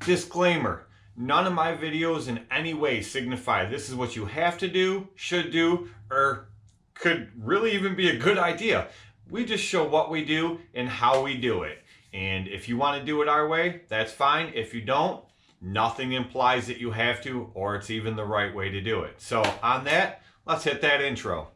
Disclaimer, none of my videos in any way signify this is what you have to do, should do, or could really even be a good idea. We just show what we do and how we do it. And if you want to do it our way, that's fine. If you don't, nothing implies that you have to or it's even the right way to do it. So on that, let's hit that intro.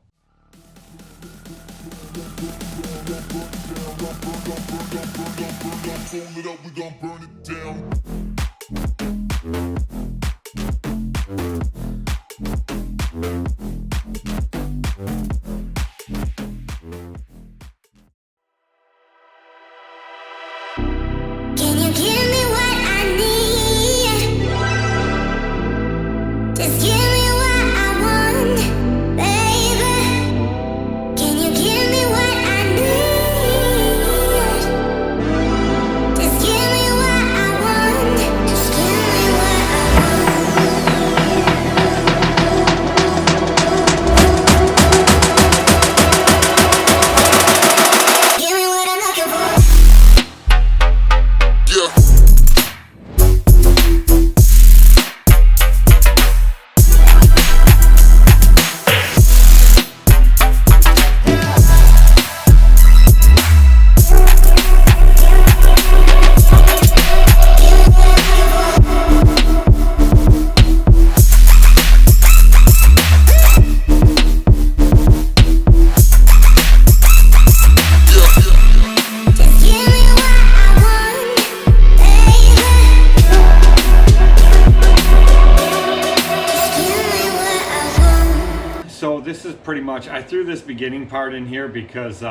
So this is pretty much, I threw this beginning part in here because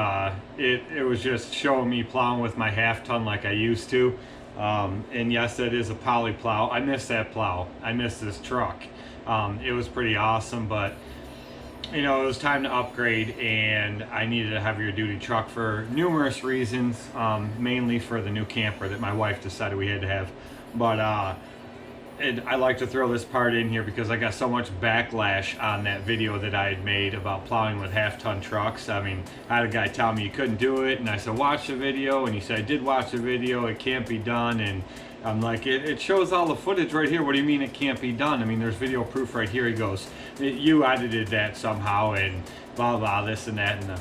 it was just showing me plowing with my half ton like I used to. And yes, that is a poly plow. I miss that plow. I miss this truck. It was pretty awesome, but you know, it was time to upgrade and I needed a heavier duty truck for numerous reasons, mainly for the new camper that my wife decided we had to have. But I like to throw this part in here because I got so much backlash on that video that I had made about plowing with half-ton trucks. I mean, I had a guy tell me you couldn't do it, and I said watch the video, and he said I did watch the video, it can't be done. And I'm like, it shows all the footage right here. What do you mean it can't be done? I mean, there's video proof right here. He goes, you edited that somehow and blah blah, this and that, and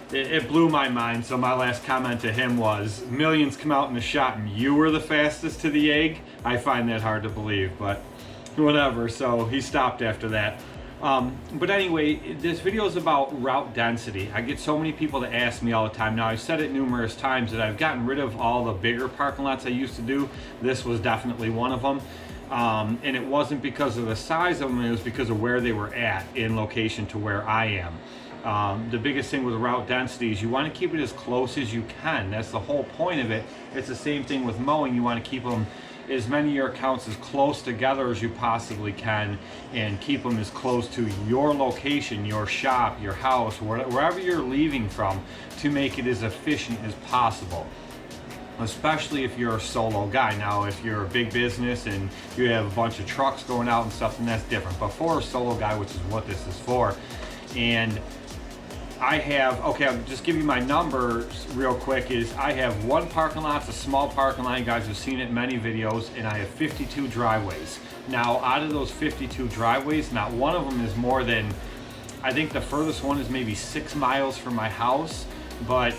it blew my mind. So my last comment to him was, millions come out in the shot and you were the fastest to the egg? I find that hard to believe, but whatever. So he stopped after that. But anyway, this video is about route density. I get so many people that ask me all the time. Now, I've said it numerous times that I've gotten rid of all the bigger parking lots I used to do. This was definitely one of them. And it wasn't because of the size of them, it was because of where they were at in location to where I am. The biggest thing with route density is you want to keep it as close as you can. That's the whole point of it. It's the same thing with mowing. You want to keep them, as many of your accounts, as close together as you possibly can, and keep them as close to your location, your shop, your house, wherever you're leaving from, to make it as efficient as possible. Especially if you're a solo guy. Now, if you're a big business and you have a bunch of trucks going out and stuff, then that's different. But for a solo guy, which is what this is for, and I have, okay, I'll just give you my numbers real quick, is I have one parking lot, it's a small parking lot, you guys have seen it in many videos, and I have 52 driveways. Now, out of those 52 driveways, not one of them is more than, I think the furthest one is maybe 6 miles from my house, but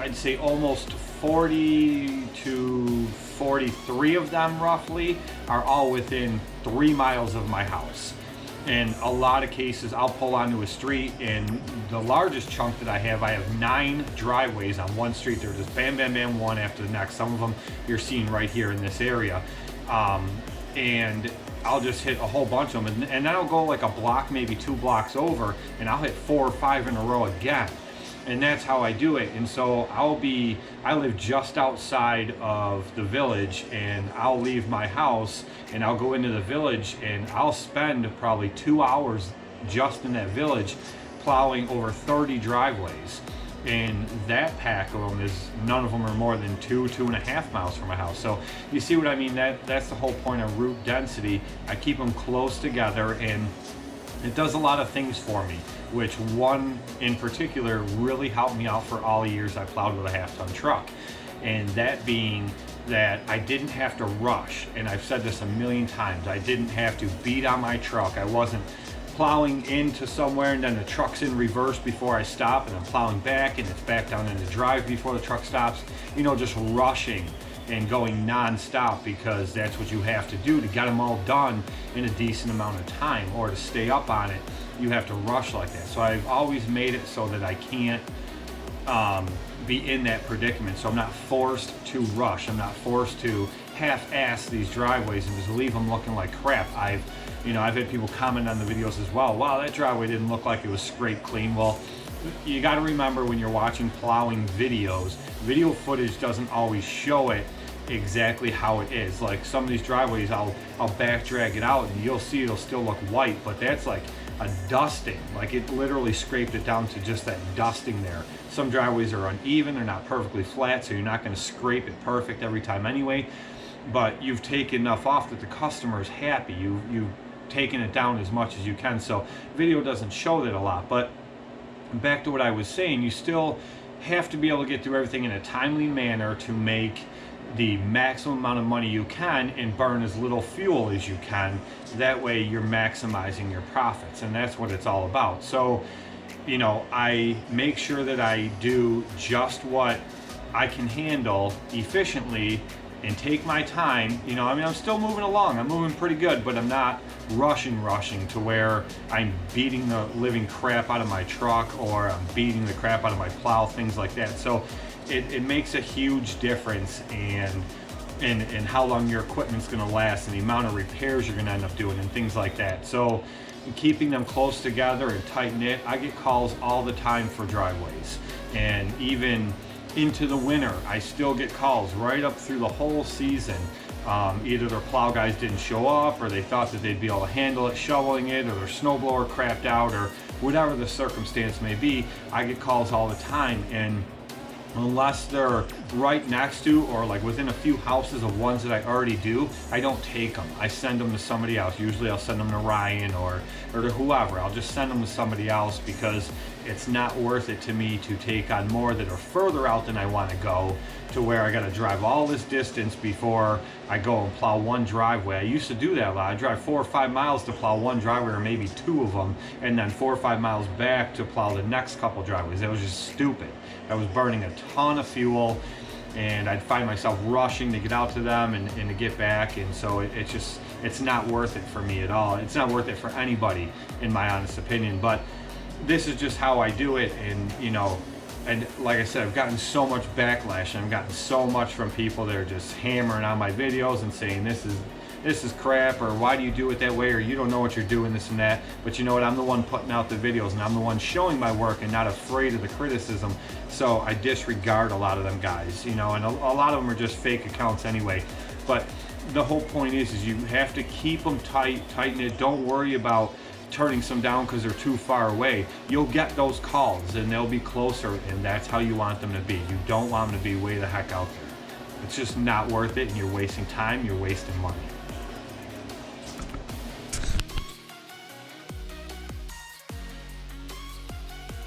I'd say almost 40 to 43 of them roughly are all within 3 miles of my house. In a lot of cases, I'll pull onto a street, and the largest chunk that I have 9 driveways on one street. They're just bam, bam, bam, one after the next. Some of them you're seeing right here in this area. And I'll just hit a whole bunch of them. And then I'll go like a block, maybe 2 blocks over, and I'll hit 4 or 5 in a row again. And that's how I do it. And so I live just outside of the village, and I'll leave my house and I'll go into the village, and I'll spend probably 2 hours just in that village plowing over 30 driveways. And that pack of them is, none of them are more than 2.5 miles from my house. So you see what I mean? That's the whole point of route density. I keep them close together, and it does a lot of things for me, which one in particular really helped me out for all the years I plowed with a half-ton truck. And that being, that I didn't have to rush. And I've said this a million times, I didn't have to beat on my truck. I wasn't plowing into somewhere and then the truck's in reverse before I stop, and I'm plowing back and it's back down in the drive before the truck stops. You know, just rushing and going non-stop, because that's what you have to do to get them all done in a decent amount of time, or to stay up on it you have to rush like that. So I've always made it so that I can't be in that predicament. So I'm not forced to rush. I'm not forced to half-ass these driveways and just leave them looking like crap. I've had people comment on the videos as well, wow, that driveway didn't look like it was scraped clean. Well, you got to remember, when you're watching plowing videos, video footage doesn't always show it exactly how it is. Like some of these driveways, I'll back drag it out and you'll see it'll still look white, but that's like a dusting. Like it literally scraped it down to just that dusting there. Some driveways are uneven, they're not perfectly flat, so you're not going to scrape it perfect every time anyway, but you've taken enough off that the customer is happy. You've taken it down as much as you can. So video doesn't show that a lot. But back to what I was saying, you still have to be able to get through everything in a timely manner to make the maximum amount of money you can and burn as little fuel as you can. That way you're maximizing your profits, and that's what it's all about. So, you know, I make sure that I do just what I can handle efficiently and take my time. You know, I mean, I'm still moving along. I'm moving pretty good, but I'm not rushing to where I'm beating the living crap out of my truck, or I'm beating the crap out of my plow, things like that. So it makes a huge difference in how long your equipment's going to last and the amount of repairs you're going to end up doing and things like that. So keeping them close together and tight knit, I get calls all the time for driveways, and even into the winter I still get calls right up through the whole season. Either their plow guys didn't show up, or they thought that they'd be able to handle it shoveling it, or their snowblower crapped out, or whatever the circumstance may be. I get calls all the time, and unless they're right next to or like within a few houses of ones that I already do, I don't take them. I send them to somebody else. Usually I'll send them to Ryan or to whoever. I'll just send them to somebody else, because it's not worth it to me to take on more that are further out than I want to go, to where I got to drive all this distance before I go and plow one driveway. I used to do that a lot. I drive 4 or 5 miles to plow one driveway, or maybe 2 of them, and then 4 or 5 miles back to plow the next couple driveways. That was just stupid. I was burning a ton of fuel, and I'd find myself rushing to get out to them and to get back, and so it's not worth it for me at all. It's not worth it for anybody, in my honest opinion. But this is just how I do it, and you know, and like I said, I've gotten so much backlash, and I've gotten so much from people that are just hammering on my videos and saying this is crap, or why do you do it that way, or you don't know what you're doing, this and that. But you know what, I'm the one putting out the videos, and I'm the one showing my work and not afraid of the criticism. So I disregard a lot of them guys, you know, and a lot of them are just fake accounts anyway. But the whole point is you have to keep them tighten it. Don't worry about turning some down because they're too far away. You'll get those calls and they'll be closer, and that's how you want them to be. You don't want them to be way the heck out there. It's just not worth it, and you're wasting time, you're wasting money.